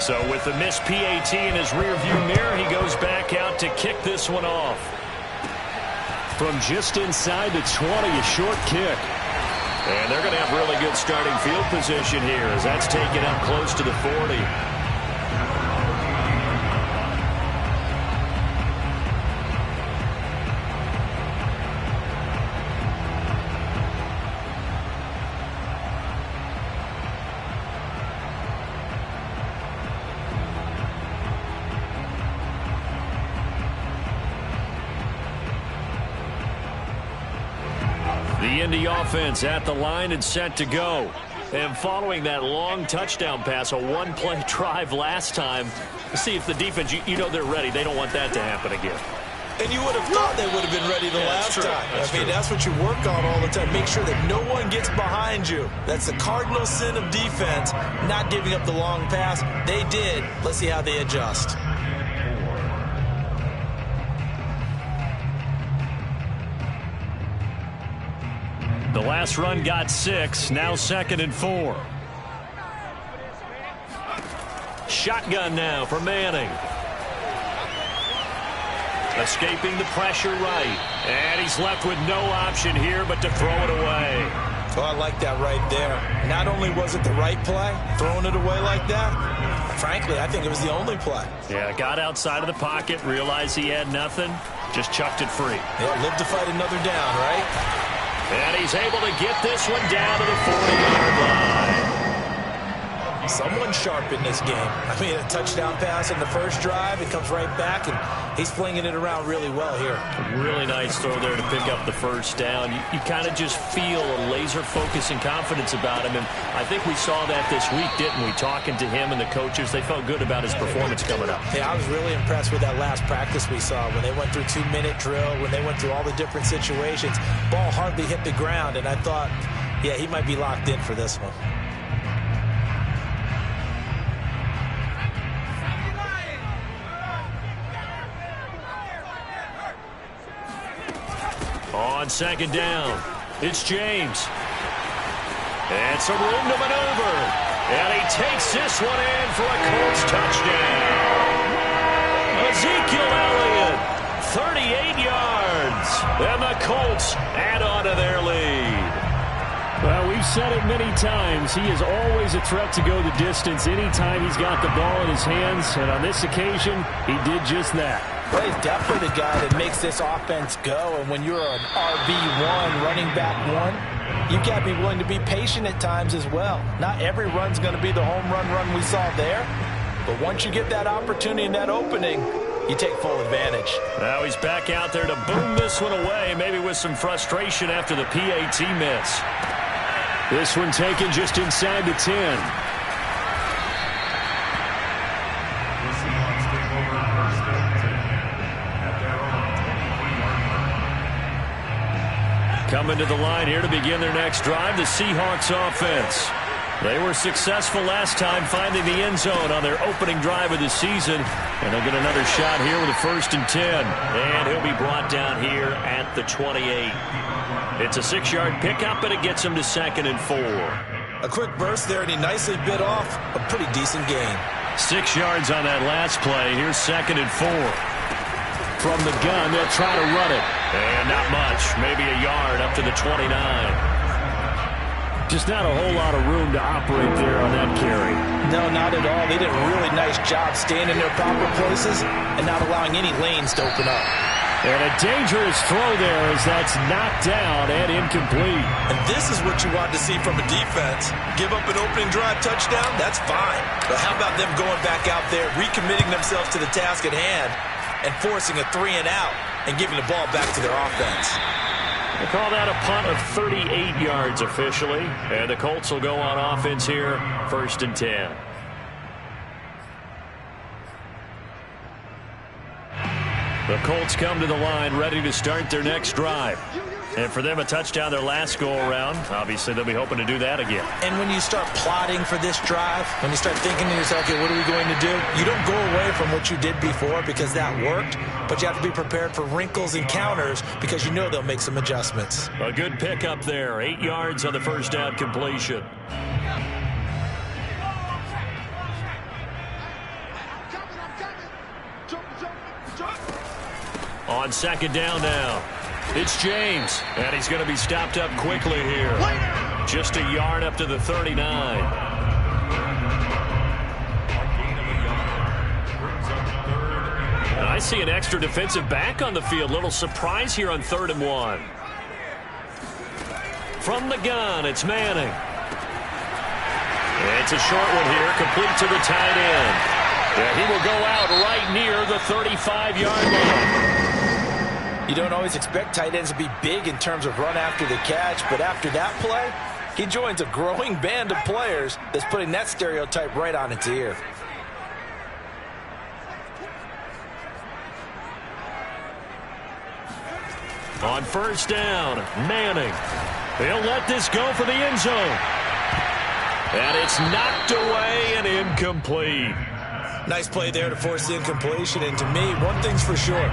So with the missed PAT in his rearview mirror, he goes back out to kick this one off. From just inside the 20, a short kick. And they're going to have really good starting field position here as that's taken up close to the 40. The Indy offense at the line and set to go. And following that long touchdown pass, a one-play drive last time, see if the defense, you know they're ready. They don't want that to happen again. And you would have thought they would have been ready the last time. That's what you work on all the time. Make sure that no one gets behind you. That's the cardinal sin of defense, not giving up the long pass. They did. Let's see how they adjust. The last run got 6, now 2nd and 4. Shotgun now for Manning. Escaping the pressure right. And he's left with no option here but to throw it away. Oh, I like that right there. Not only was it the right play, throwing it away like that, frankly, I think it was the only play. Yeah, got outside of the pocket, realized he had nothing, just chucked it free. Yeah, live to fight another down, right? And he's able to get this one down to the 40-yard line. Someone sharp in this game. I mean, a touchdown pass in the first drive. It comes right back, and he's flinging it around really well here. Really nice throw there to pick up the first down. You kind of just feel a laser focus and confidence about him, and I think we saw that this week, didn't we? Talking to him and the coaches, they felt good about his performance coming up. Yeah, I was really impressed with that last practice we saw when they went through 2-minute drill, when they went through all the different situations. Ball hardly hit the ground, and I thought, yeah, he might be locked in for this one. On 2nd down, it's James. And some room to maneuver. And he takes this one in for a Colts touchdown. Ezekiel Elliott, 38 yards. And the Colts add on to their lead. Well, we've said it many times. He is always a threat to go the distance anytime he's got the ball in his hands. And on this occasion, he did just that. Well, he's definitely the guy that makes this offense go. And when you're an RB1, running back one, you've got to be willing to be patient at times as well. Not every run's going to be the home run we saw there. But once you get that opportunity and that opening, you take full advantage. Now he's back out there to boom this one away, maybe with some frustration after the PAT miss. This one taken just inside the 10. Coming to the line here to begin their next drive, the Seahawks offense. They were successful last time finding the end zone on their opening drive of the season. And they'll get another shot here with a 1st and 10. And he'll be brought down here at the 28. It's a 6-yard pickup, and it gets him to 2nd and 4. A quick burst there, and he nicely bit off a pretty decent gain. 6 yards on that last play. Here's 2nd and 4. From the gun, they'll try to run it. And not much, maybe a yard up to the 29. Just not a whole lot of room to operate there on that carry. No, not at all. They did a really nice job staying in their proper places and not allowing any lanes to open up. And a dangerous throw there as that's knocked down and incomplete. And this is what you want to see from a defense. Give up an opening drive touchdown, that's fine. But how about them going back out there, recommitting themselves to the task at hand, and forcing a 3-and-out and giving the ball back to their offense. They call that a punt of 38 yards officially. And the Colts will go on offense here, 1st and 10. The Colts come to the line ready to start their next drive. And for them, a touchdown their last go-around. Obviously, they'll be hoping to do that again. And when you start plotting for this drive, when you start thinking to yourself, okay, what are we going to do? You don't go away from what you did before because that worked, but you have to be prepared for wrinkles and counters because you know they'll make some adjustments. A good pickup there. 8 yards on the first down completion. On second down now. It's James, and he's going to be stopped up quickly here. Just a yard up to the 39. And I see an extra defensive back on the field. Little surprise here on 3rd and 1. From the gun, it's Manning. It's a short one here, complete to the tight end. And he will go out right near the 35-yard line. You don't always expect tight ends to be big in terms of run after the catch, but after that play, he joins a growing band of players that's putting that stereotype right on its ear. On first down, Manning. They'll let this go for the end zone. And it's knocked away and incomplete. Nice play there to force the incompletion. And to me, one thing's for sure.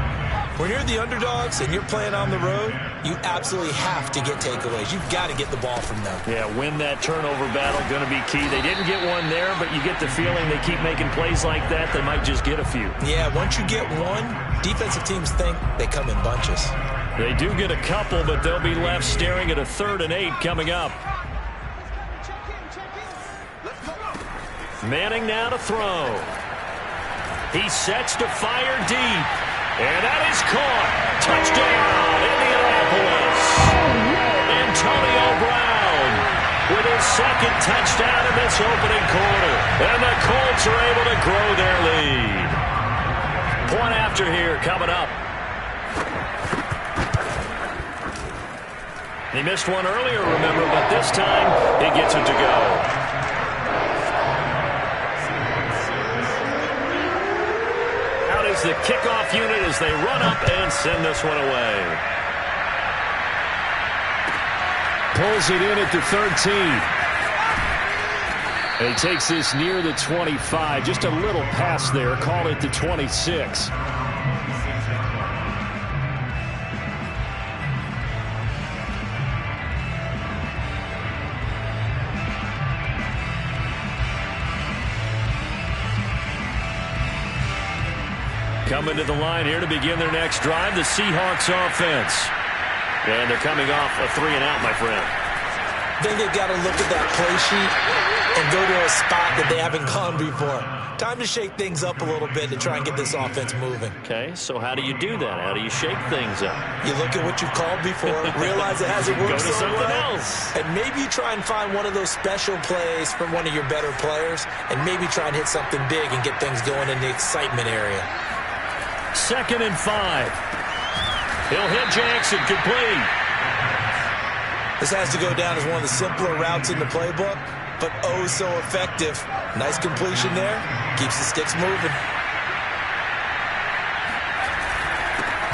When you're the underdogs and you're playing on the road, you absolutely have to get takeaways. You've got to get the ball from them. Yeah, win that turnover battle, going to be key. They didn't get one there, but you get the feeling they keep making plays like that, they might just get a few. Yeah, once you get one, defensive teams think they come in bunches. They do get a couple, but they'll be left staring at a 3rd and 8 coming up. Manning now to throw. He sets to fire deep. And that is caught. Touchdown, Indianapolis. Antonio Brown with his 2nd touchdown in this opening quarter. And the Colts are able to grow their lead. Point after here coming up. He missed one earlier, remember, but this time he gets it to go. Out is the kickoff unit as they run up and send this one away. Pulls it in at the 13. And he takes this near the 25. Just a little pass there. Call it the 26. Coming to the line here to begin their next drive, the Seahawks offense. And they're coming off a 3-and-out, my friend. I think they've got to look at that play sheet and go to a spot that they haven't gone before. Time to shake things up a little bit to try and get this offense moving. Okay, so how do you do that? How do you shake things up? You look at what you've called before, realize it hasn't worked go to so something well, else. and maybe you try and find one of those special plays from one of your better players, and maybe try and hit something big and get things going in the excitement area. 2nd and 5. He'll hit Jackson, complete. This has to go down as one of the simpler routes in the playbook, but oh so effective. Nice completion there. Keeps the sticks moving.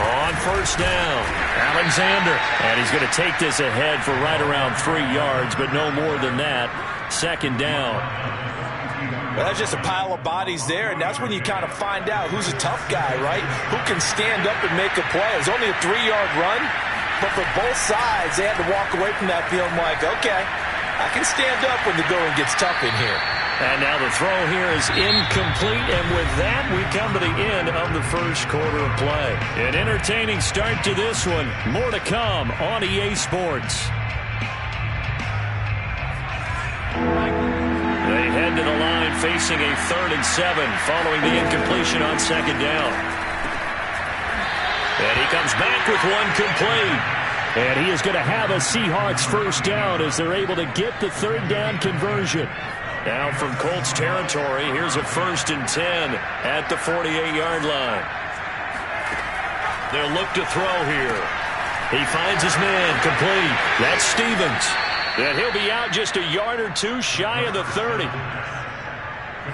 On first down, Alexander. And he's going to take this ahead for right around 3 yards, but no more than that. 2nd down. Well, that's just a pile of bodies there, and that's when you kind of find out who's a tough guy, right? Who can stand up and make a play. It was only a 3-yard run, but for both sides, they had to walk away from that feeling like, okay, I can stand up when the going gets tough in here. And now the throw here is incomplete, and with that, we come to the end of the first quarter of play. An entertaining start to this one. More to come on EA Sports. They head to the line facing a 3rd and 7 following the incompletion on 2nd down. And he comes back with one complete. And he is going to have a Seahawks first down as they're able to get the 3rd down conversion. Now from Colts territory, here's a 1st and 10 at the 48-yard line. They'll look to throw here. He finds his man, complete. That's Stevens. And he'll be out just a yard or two shy of the 30.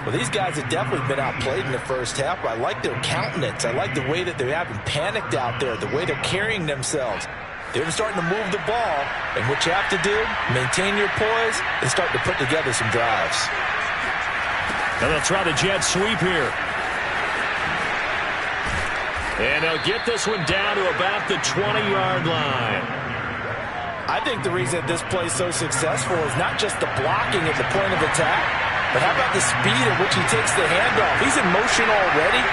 Well, these guys have definitely been outplayed in the first half. I like their countenance. I like the way that they haven't panicked out there, the way they're carrying themselves. They're starting to move the ball, and what you have to do, maintain your poise and start to put together some drives. And they'll try the jet sweep here. And they'll get this one down to about the 20-yard line. I think the reason that this play is so successful is not just the blocking at the point of attack, but how about the speed at which he takes the handoff? He's in motion already.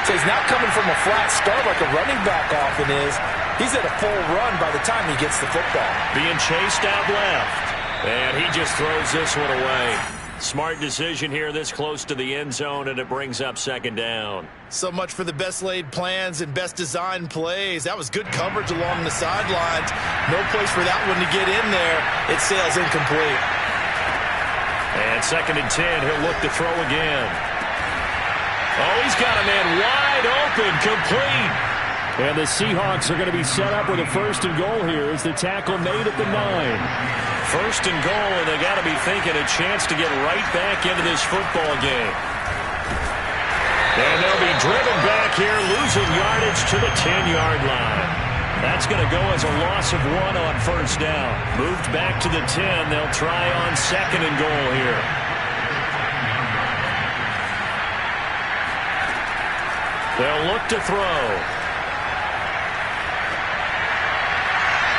So he's not coming from a flat start like a running back often is. He's at a full run by the time he gets the football. Being chased out left. And he just throws this one away. Smart decision here this close to the end zone, and it brings up second down. So much for the best laid plans and best designed plays. That was good coverage along the sidelines. No place for that one to get in there. It sails incomplete. And 2nd and 10, he'll look to throw again. Oh, he's got a man wide open, complete. And the Seahawks are going to be set up with a 1st and goal here as the tackle made at the 9. 1st and goal, and they got to be thinking a chance to get right back into this football game. And they'll be driven back here, losing yardage to the 10-yard line. That's going to go as a loss of 1 on 1st down. Moved back to the 10. They'll try on 2nd and goal here. They'll look to throw.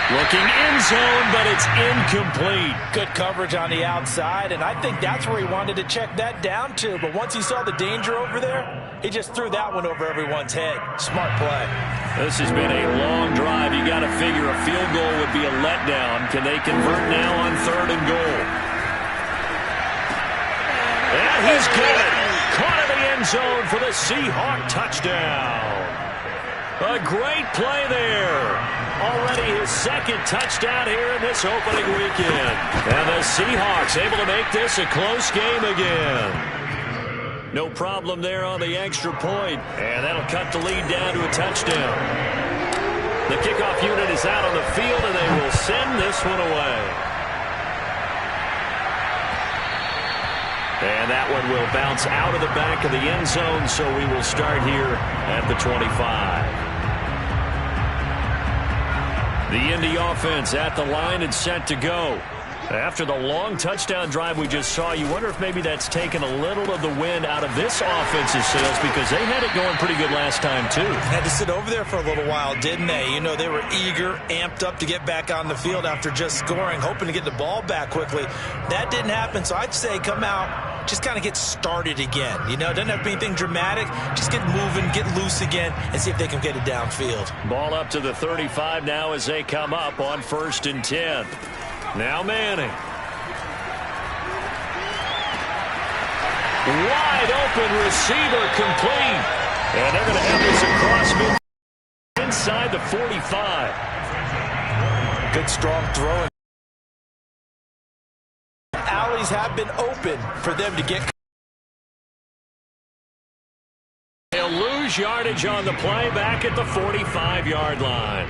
Looking end zone, but it's incomplete. Good coverage on the outside, and I think that's where he wanted to check that down to. But once he saw the danger over there, he just threw that one over everyone's head. Smart play. This has been a long drive. You got to figure a field goal would be a letdown. Can they convert now on 3rd and goal? And he's got it. Caught in the end zone for the Seahawk touchdown. A great play there. Already his 2nd touchdown here in this opening weekend. And the Seahawks able to make this a close game again. No problem there on the extra point. And that'll cut the lead down to a touchdown. The kickoff unit is out on the field, and they will send this one away. And that one will bounce out of the back of the end zone, so we will start here at the 25. The Indy offense at the line and set to go. After the long touchdown drive we just saw, you wonder if maybe that's taken a little of the wind out of this offense's sails, because they had it going pretty good last time, too. Had to sit over there for a little while, didn't they? You know, they were eager, amped up to get back on the field after just scoring, hoping to get the ball back quickly. That didn't happen, so I'd say come out, just kind of get started again. You know, it doesn't have to be anything dramatic. Just get moving, get loose again, and see if they can get it downfield. Ball up to the 35 now as they come up on 1st and 10. Now Manning. Wide open receiver, complete. And they're going to have this across mid inside the 45. Good strong throw. Alleys have been open for them to get. They'll lose yardage on the play back at the 45-yard line.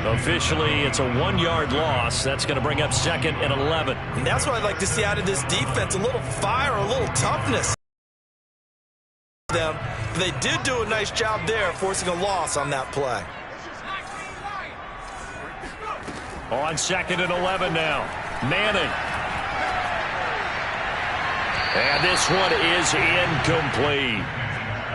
Officially, it's a 1-yard loss. That's going to bring up 2nd and 11. And that's what I'd like to see out of this defense. A little fire, a little toughness. They did do a nice job there, forcing a loss on that play. On 2nd and 11 now. Manning. And this one is incomplete.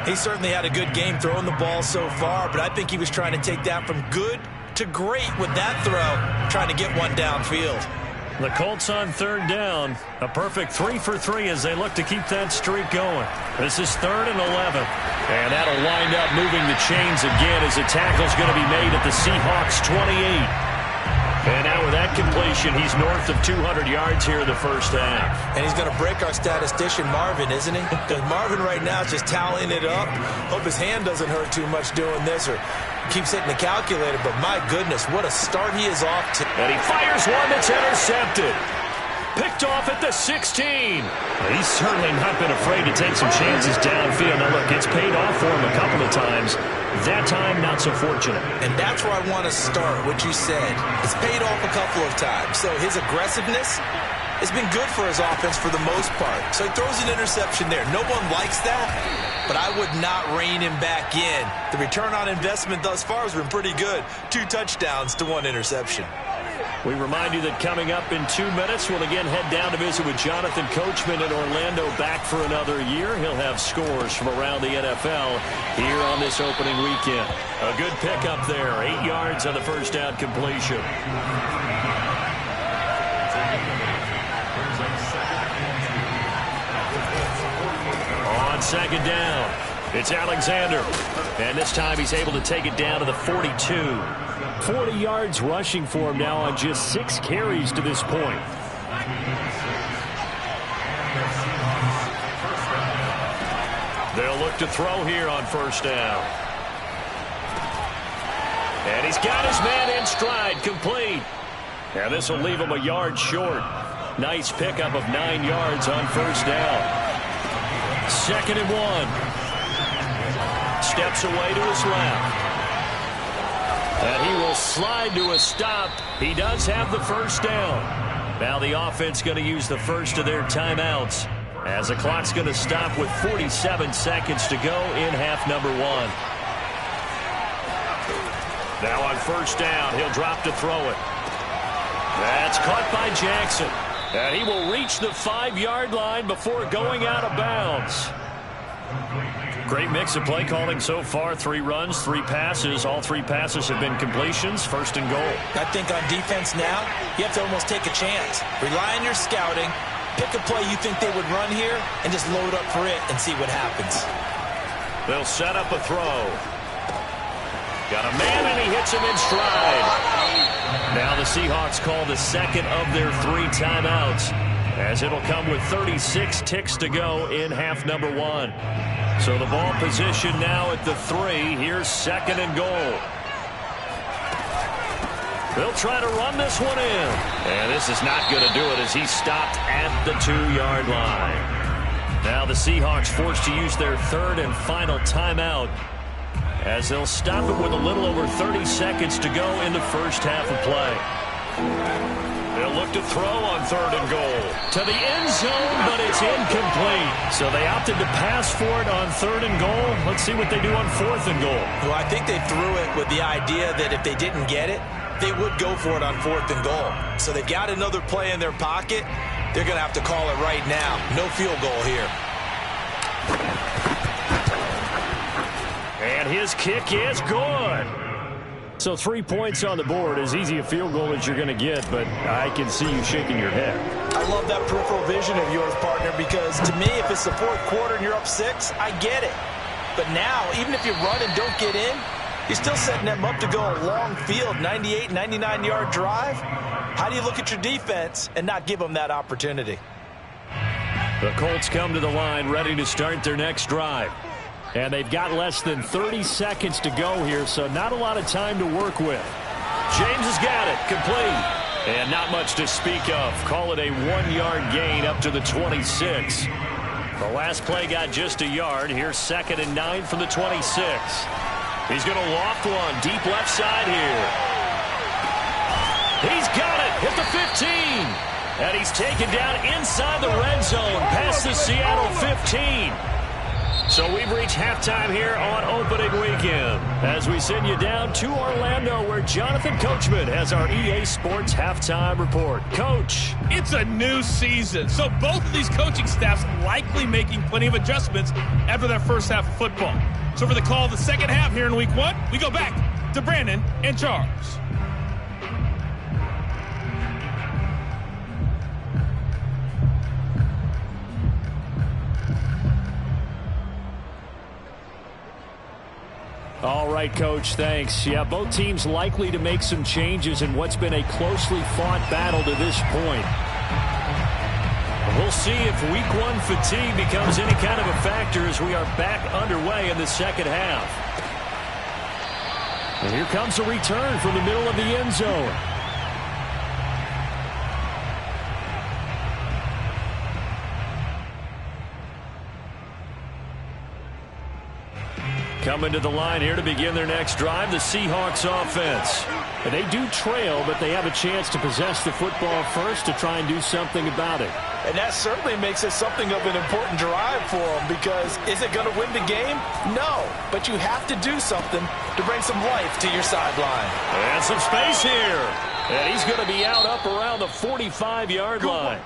He certainly had a good game throwing the ball so far, but I think he was trying to take that from good to great with that throw, trying to get one downfield. The Colts on 3rd down. A perfect 3 for 3 as they look to keep that streak going. This is 3rd and 11. And that'll wind up moving the chains again as a tackle's going to be made at the Seahawks 28. And now with that completion, he's north of 200 yards here in the first half. And he's going to break our statistician, Marvin, isn't he? Because Marvin right now is just tallying it up. Hope his hand doesn't hurt too much doing this or keeps hitting the calculator. But my goodness, what a start he is off to. And he fires one that's intercepted. Picked off at the 16. He's certainly not been afraid to take some chances downfield. Now, look, it's paid off for him a couple of times. That time, not so fortunate. And that's where I want to start, what you said. It's paid off a couple of times. So his aggressiveness has been good for his offense for the most part. So he throws an interception there. No one likes that, but I would not rein him back in. The return on investment thus far has been pretty good. 2 touchdowns to 1 interception. We remind you that coming up in 2 minutes, we'll again head down to visit with Jonathan Coachman in Orlando, back for another year. He'll have scores from around the NFL here on this opening weekend. A good pickup there, 8 yards on the first down completion. On 2nd down, It's Alexander. And this time he's able to take it down to the 42. 40 yards rushing for him now on just 6 carries to this point. They'll look to throw here on first down. And he's got his man in stride, complete. And this will leave him a yard short. Nice pickup of 9 yards on first down. 2nd and 1. Steps away to his left. And he will slide to a stop. He does have the first down. Now the offense going to use the first of their timeouts, as the clock's going to stop with 47 seconds to go in half number 1. Now on first down, he'll drop to throw it. That's caught by Jackson. And he will reach the 5-yard line before going out of bounds. Great mix of play calling so far. 3 runs, 3 passes. All 3 passes have been completions. 1st and goal. I think on defense now, you have to almost take a chance. Rely on your scouting. Pick a play you think they would run here and just load up for it and see what happens. They'll set up a throw. Got a man, and he hits him in stride. Now the Seahawks call the 2nd of their 3 timeouts, as it'll come with 36 ticks to go in half number 1. So the ball position now at the 3. Here's 2nd and goal. They'll try to run this one in. And this is not going to do it, as he stopped at the 2-yard line. Now the Seahawks forced to use their 3rd and final timeout, as they'll stop it with a little over 30 seconds to go in the first half of play. They'll look to throw on 3rd and goal. To the end zone, but it's incomplete. So they opted to pass for it on 3rd and goal. Let's see what they do on 4th and goal. Well, I think they threw it with the idea that if they didn't get it, they would go for it on 4th and goal. So they've got another play in their pocket. They're going to have to call it right now. No field goal here. And his kick is good. So 3 points on the board, as easy a field goal as you're going to get, but I can see you shaking your head. I love that peripheral vision of yours, partner, because to me, if it's the 4th quarter and you're up 6, I get it. But now, even if you run and don't get in, you're still setting them up to go a long field, 98, 99-yard drive. How do you look at your defense and not give them that opportunity? The Colts come to the line ready to start their next drive. And they've got less than 30 seconds to go here, so not a lot of time to work with. James has got it, complete. And not much to speak of. Call it a 1-yard gain up to the 26. The last play got just a yard. Here's 2nd and 9 from the 26. He's going to loft one deep left side here. He's got it at the 15. And he's taken down inside the red zone past the Seattle 15. So we've reached halftime here on opening weekend, as we send you down to Orlando, where Jonathan Coachman has our EA Sports halftime report. Coach. It's a new season, so both of these coaching staffs likely making plenty of adjustments after that first half of football. So for the call of the second half here in week 1, we go back to Brandon and Charles. All right, Coach, thanks. Yeah, both teams likely to make some changes in what's been a closely fought battle to this point. We'll see if week 1 fatigue becomes any kind of a factor as we are back underway in the second half. And here comes a return from the middle of the end zone. Coming to the line here to begin their next drive, the Seahawks offense. And they do trail, but they have a chance to possess the football first to try and do something about it. And that certainly makes it something of an important drive for them, because is it going to win the game? No, but you have to do something to bring some life to your sideline. And some space here. And he's going to be out up around the 45-yard line.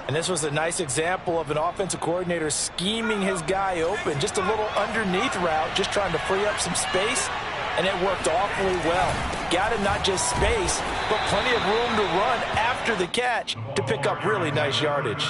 And this was a nice example of an offensive coordinator scheming his guy open. Just a little underneath route, just trying to free up some space, and it worked awfully well. Got him not just space, but plenty of room to run after the catch to pick up really nice yardage.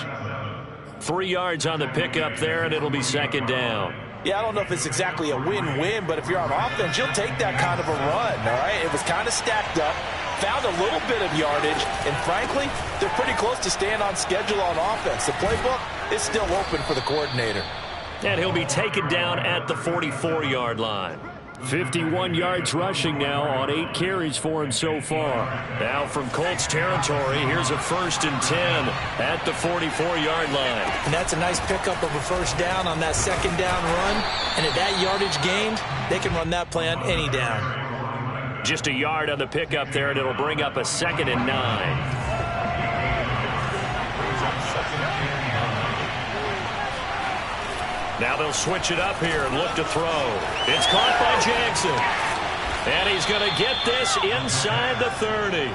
3 yards on the pickup there, and it'll be second down. Yeah, I don't know if it's exactly a win-win, but if you're on offense, you'll take that kind of a run, all right? It was kind of stacked up, found a little bit of yardage, and frankly, they're pretty close to staying on schedule on offense. The playbook is still open for the coordinator. And he'll be taken down at the 44-yard line. 51 yards rushing now on 8 carries for him so far. Now from Colts territory, here's a 1st and 10 at the 44-yard line. And that's a nice pickup of a first down on that second down run. And at that yardage gained, they can run that play on any down. Just a yard on the pickup there, and it'll bring up a 2nd and 9. Now they'll switch it up here and look to throw. It's caught by Jackson. And he's going to get this inside the 30.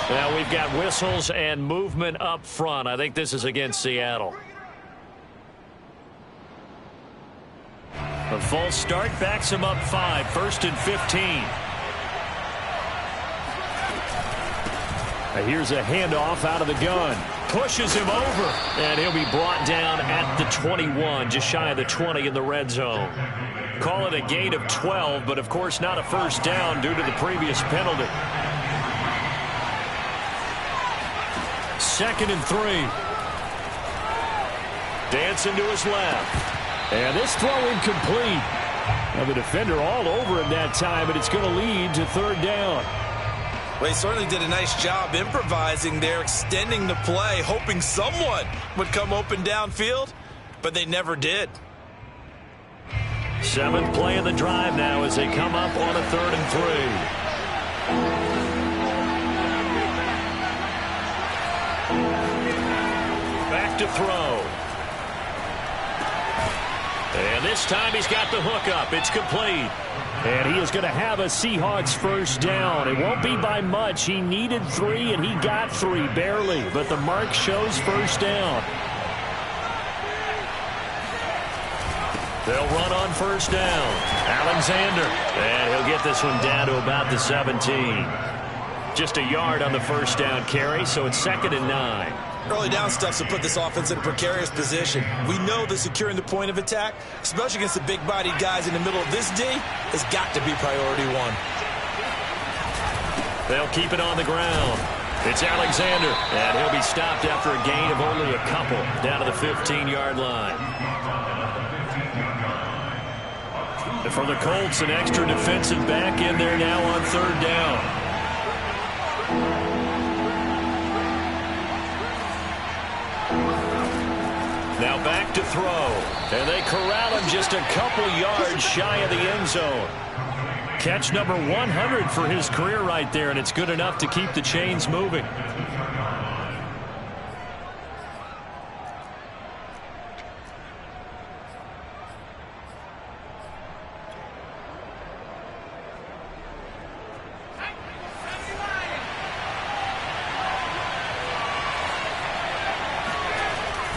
Now we've got whistles and movement up front. I think this is against Seattle. A false start backs him up 5. 1st and 15. Here's a handoff out of the gun. Pushes him over. And he'll be brought down at the 21, just shy of the 20 in the red zone. Call it a gain of 12, but of course not a first down due to the previous penalty. 2nd and 3. Dancing to his left. And this throw incomplete. Now the defender all over him that time, but it's going to lead to 3rd down. Well, he certainly did a nice job improvising there, extending the play, hoping someone would come open downfield, but they never did. 7th play of the drive now as they come up on a 3rd and 3. Back to throw. And this time he's got the hook up. It's complete. And he is going to have a Seahawks first down. It won't be by much. He needed 3, and he got 3, barely. But the mark shows first down. They'll run on first down. Alexander. And he'll get this one down to about the 17. Just a yard on the first down carry, so it's 2nd and 9. Early down stuff will put this offense in a precarious position. We know that securing the point of attack, especially against the big-bodied guys in the middle of this D, has got to be priority 1. They'll keep it on the ground. It's Alexander, and he'll be stopped after a gain of only a couple down to the 15-yard line. And for the Colts, an extra defensive back in there now on 3rd down. Now back to throw. And they corral him just a couple yards shy of the end zone. Catch number 100 for his career right there, and it's good enough to keep the chains moving.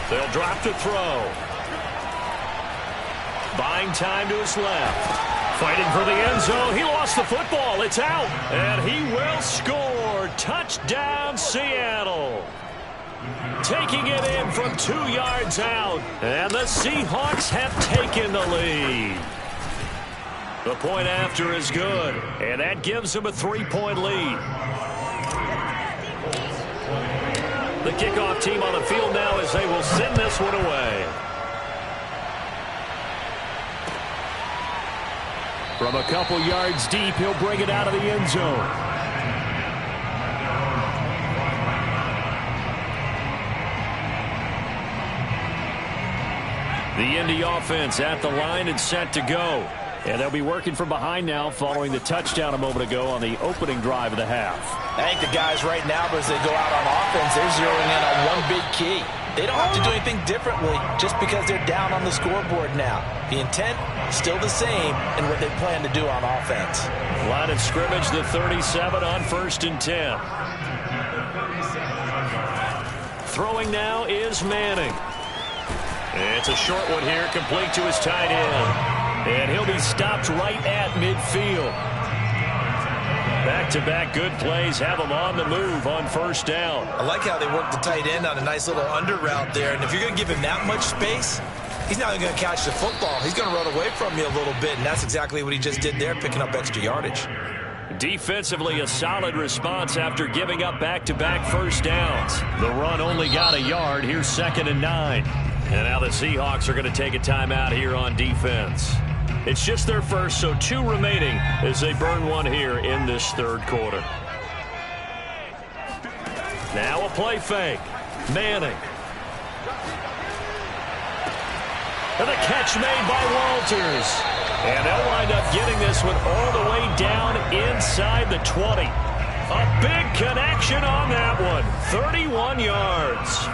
They'll drop to throw. Buying time to his left. Fighting for the end zone. He lost the football. It's out. And he will score. Touchdown, Seattle. Taking it in from 2 yards out. And the Seahawks have taken the lead. The point after is good. And that gives them a 3-point lead. The kickoff team on the field now as they will send this one away. From a couple yards deep, he'll bring it out of the end zone. The Indy offense at the line and set to go. And they'll be working from behind now following the touchdown a moment ago on the opening drive of the half. I think the guys right now, as they go out on offense, they're zeroing in on one big key. They don't have to do anything differently just because they're down on the scoreboard now. The intent still the same in what they plan to do on offense. Line of scrimmage, the 37 on 1st and 10. Throwing now is Manning. It's a short one here, complete to his tight end. And he'll be stopped right at midfield. Back Back-to-back good plays have them on the move on first down. I like how they work the tight end on a nice little under route there. And if you're going to give him that much space, he's not going to catch the football. He's going to run away from you a little bit, and that's exactly what he just did there, picking up extra yardage. Defensively, a solid response after giving up back-to-back first downs. The run only got a yard. Here's 2nd and 9. And now the Seahawks are going to take a timeout here on defense. It's just their first, so 2 remaining as they burn one here in this third quarter. Now a play fake. Manning. And the catch made by Walters. And they'll wind up getting this one all the way down inside the 20. A big connection on that one. 31 yards.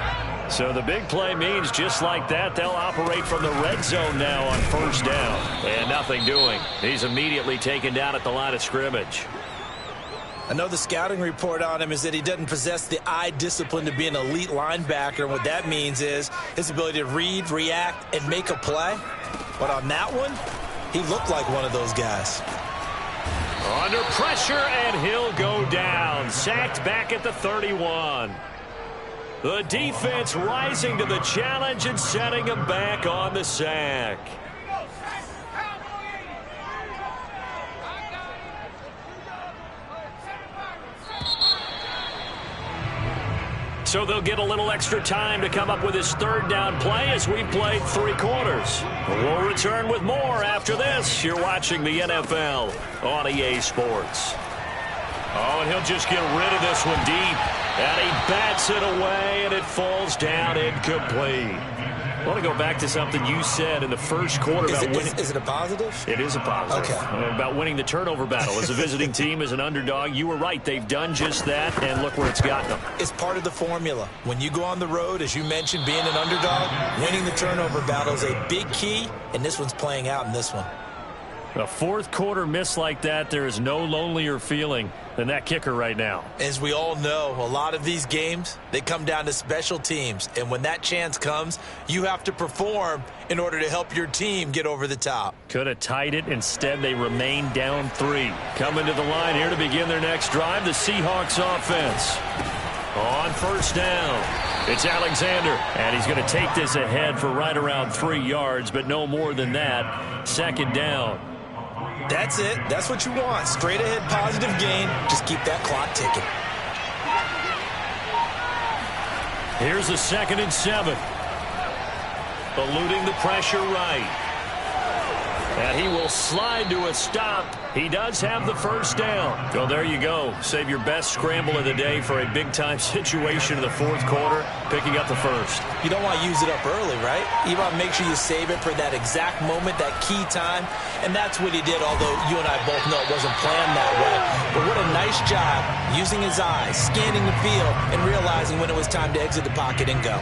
So the big play means just like that, they'll operate from the red zone now on first down. And nothing doing. He's immediately taken down at the line of scrimmage. I know the scouting report on him is that he doesn't possess the eye discipline to be an elite linebacker. And what that means is his ability to read, react, and make a play. But on that one, he looked like one of those guys. Under pressure, and he'll go down. Sacked back at the 31. The defense rising to the challenge and setting him back on the sack. So they'll get a little extra time to come up with his third down play as we played 3 quarters. We'll return with more after this. You're watching the NFL on EA Sports. Oh, and he'll just get rid of this one deep. And he bats it away, and it falls down incomplete. I want to go back to something you said in the first quarter about winning. Is it a positive? It is a positive. Okay. About winning the turnover battle as a visiting team, as an underdog. You were right. They've done just that, and look where it's gotten them. It's part of the formula. When you go on the road, as you mentioned, being an underdog, winning the turnover battle is a big key, and this one's playing out in this one. A fourth quarter miss like that, there is no lonelier feeling than that kicker right now. As we all know, a lot of these games, they come down to special teams. And when that chance comes, you have to perform in order to help your team get over the top. Could have tied it. Instead, they remain down 3. Coming to the line here to begin their next drive, the Seahawks offense. On first down, it's Alexander. And he's going to take this ahead for right around 3 yards, but no more than that. 2nd down. That's it. That's what you want. Straight ahead positive gain. Just keep that clock ticking. Here's a 2nd and 7. Eluding the pressure right. And he will slide to a stop. He does have the first down. So there you go. Save your best scramble of the day for a big-time situation in the fourth quarter, picking up the first. You don't want to use it up early, right? You want to make sure you save it for that exact moment, that key time. And that's what he did, although you and I both know it wasn't planned that way. But what a nice job using his eyes, scanning the field, and realizing when it was time to exit the pocket and go.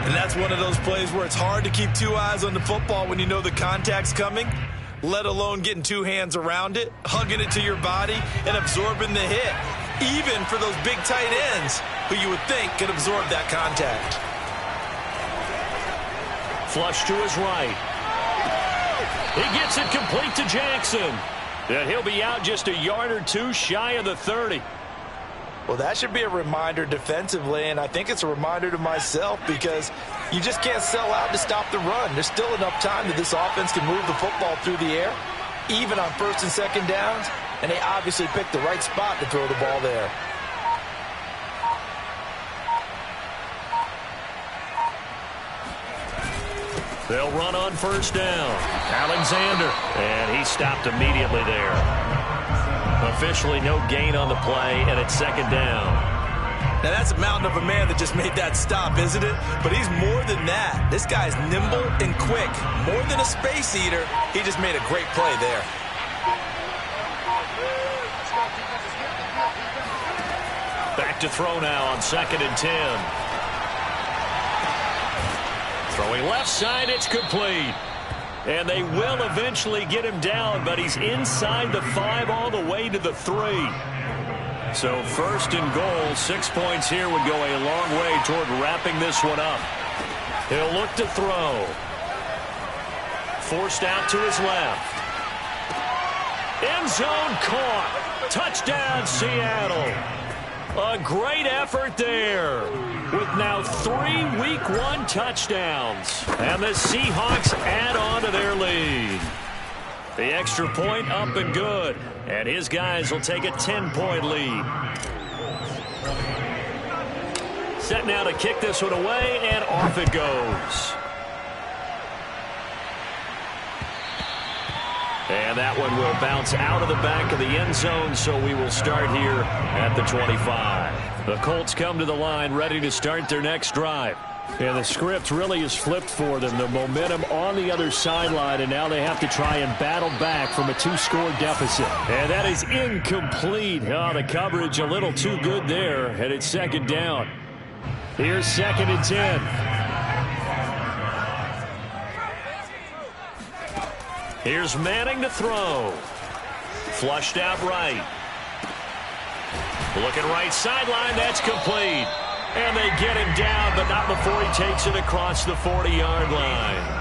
And that's one of those plays where it's hard to keep 2 eyes on the football when you know the contact's coming, let alone getting 2 hands around it, hugging it to your body, and absorbing the hit. Even for those big tight ends who you would think could absorb that contact. Flush to his right. He gets it complete to Jackson. And he'll be out just a yard or 2 shy of the 30. Well, that should be a reminder defensively, and I think it's a reminder to myself because you just can't sell out to stop the run. There's still enough time that this offense can move the football through the air, even on 1st and 2nd downs, and they obviously picked the right spot to throw the ball there. They'll run on first down. Alexander, and he stopped immediately there. Officially no gain on the play, and it's 2nd down. Now, that's a mountain of a man that just made that stop, isn't it? But he's more than that. This guy's nimble and quick. More than a space eater, he just made a great play there. Back to throw now on 2nd and 10. Throwing left side, it's complete. And they will eventually get him down, but he's inside the 5 all the way to the 3. So 1st and goal, 6 points here would go a long way toward wrapping this one up. He'll look to throw. Forced out to his left. End zone caught. Touchdown, Seattle. A great effort there with now 3 Week 1 touchdowns. And the Seahawks add on to their lead. The extra point up and good. And his guys will take a 10-point lead. Set now to kick this one away, and off it goes. And that one will bounce out of the back of the end zone, so we will start here at the 25. The Colts come to the line ready to start their next drive. And the script really is flipped for them. The momentum on the other sideline, and now they have to try and battle back from a 2-score deficit. And that is incomplete. Oh, the coverage a little too good there, and it's second down. Here's 2nd and 10. Here's Manning to throw. Flushed out right. Looking right sideline, that's complete. And they get him down, but not before he takes it across the 40-yard line.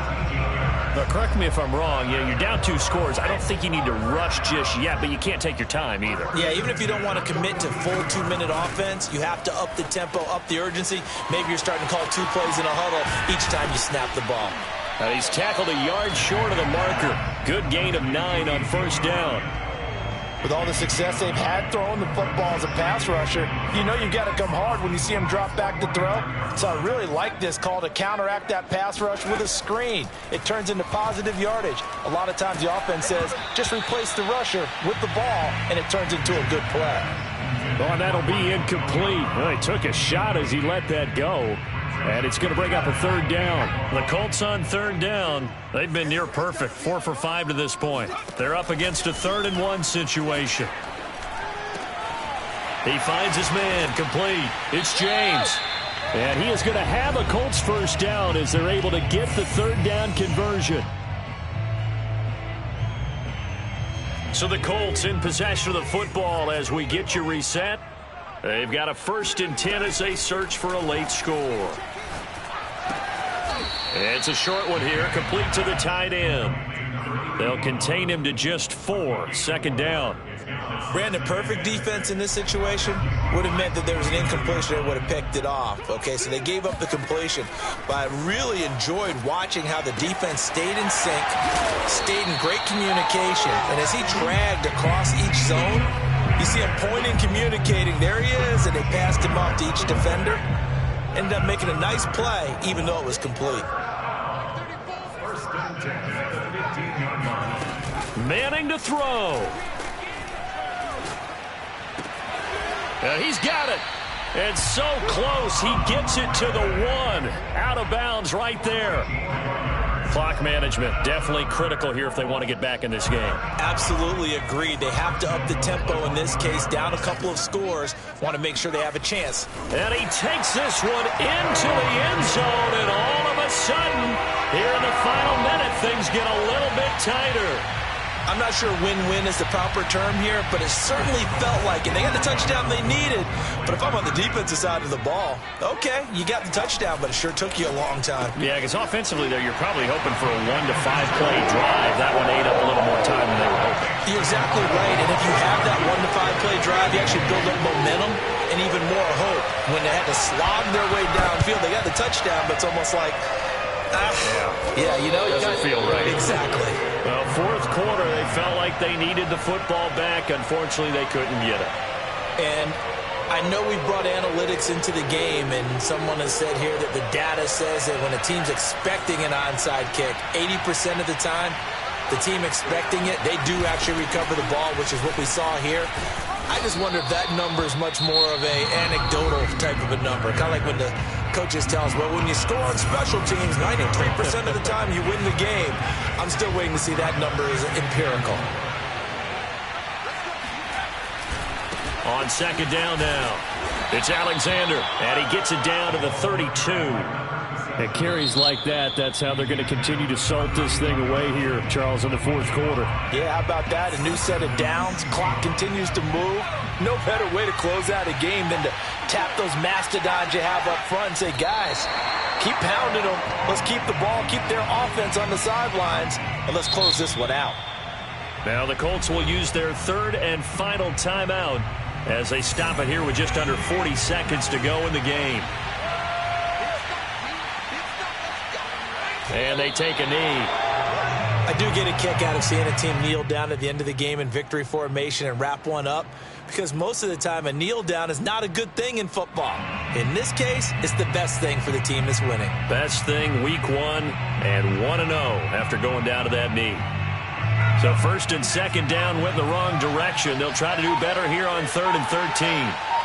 But correct me if I'm wrong, you're down 2 scores. I don't think you need to rush just yet, but you can't take your time either. Yeah, even if you don't want to commit to full 2-minute offense, you have to up the tempo, up the urgency. Maybe you're starting to call 2 plays in a huddle each time you snap the ball. And he's tackled a yard short of the marker. Good gain of 9 on first down. With all the success they've had throwing the football as a pass rusher, you know you've got to come hard when you see him drop back to throw. So I really like this call to counteract that pass rush with a screen. It turns into positive yardage. A lot of times the offense says, just replace the rusher with the ball, and it turns into a good play. Oh, and that'll be incomplete. Well, he took a shot as he let that go. And it's going to bring up a 3rd down. The Colts on 3rd down. They've been near perfect, 4 for 5 to this point. They're up against a 3rd and 1 situation. He finds his man, complete. It's James. And he is going to have a Colts first down as they're able to get the 3rd down conversion. So the Colts in possession of the football as we get you reset. They've got a 1st and 10 as they search for a late score. It's a short one here, complete to the tight end. They'll contain him to just 4, 2nd down. Brandon, perfect defense in this situation would have meant that there was an incompletion and would have picked it off. Okay, so they gave up the completion. But I really enjoyed watching how the defense stayed in sync, stayed in great communication. And as he dragged across each zone, you see him pointing, communicating. There he is, and they passed him off to each defender. Ended up making a nice play, even though it was complete. Manning to throw. And he's got it. And so close, he gets it to the 1. Out of bounds right there. Clock management, definitely critical here if they want to get back in this game. Absolutely agreed. They have to up the tempo in this case, down a couple of scores. Want to make sure they have a chance. And he takes this one into the end zone, and all of a sudden, here in the final minute, things get a little bit tighter. I'm not sure win-win is the proper term here, but it certainly felt like it. They got the touchdown they needed. But if I'm on the defensive side of the ball, okay, you got the touchdown, but it sure took you a long time. Yeah, because offensively there, you're probably hoping for a 1 to 5 play drive. That one ate up a little more time than they were hoping. You're exactly right. And if you have that 1 to 5 play drive, you actually build up momentum and even more hope. When they had to slog their way downfield, they got the touchdown, but it's almost like, yeah, you know, it doesn't feel right. Exactly. Well, 4th quarter, they felt like they needed the football back. Unfortunately, they couldn't get it. And I know we brought analytics into the game, and someone has said here that the data says that when a team's expecting an onside kick, 80% of the time, the team expecting it, they do actually recover the ball, which is what we saw here. I just wonder if that number is much more of a anecdotal type of a number. Kind of like when the coaches tell us, well, when you score on special teams, 93% of the time you win the game. I'm still waiting to see that number is empirical. On 2nd down now, it's Alexander, and he gets it down to the 32. And carries like that, that's how they're going to continue to salt this thing away here, Charles, in the 4th quarter. Yeah, how about that? A new set of downs. Clock continues to move. No better way to close out a game than to tap those mastodons you have up front and say, guys, keep pounding them. Let's keep the ball, keep their offense on the sidelines, and let's close this one out. Now the Colts will use their third and final timeout as they stop it here with just under 40 seconds to go in the game. And they take a knee. I do get a kick out of seeing a team kneel down at the end of the game in victory formation and wrap one up, because most of the time a kneel down is not a good thing in football. In this case, it's the best thing for the team that's winning. Best thing week 1 and 1-0 after going down to that knee. So first and second down went in the wrong direction. They'll try to do better here on 3rd and 13.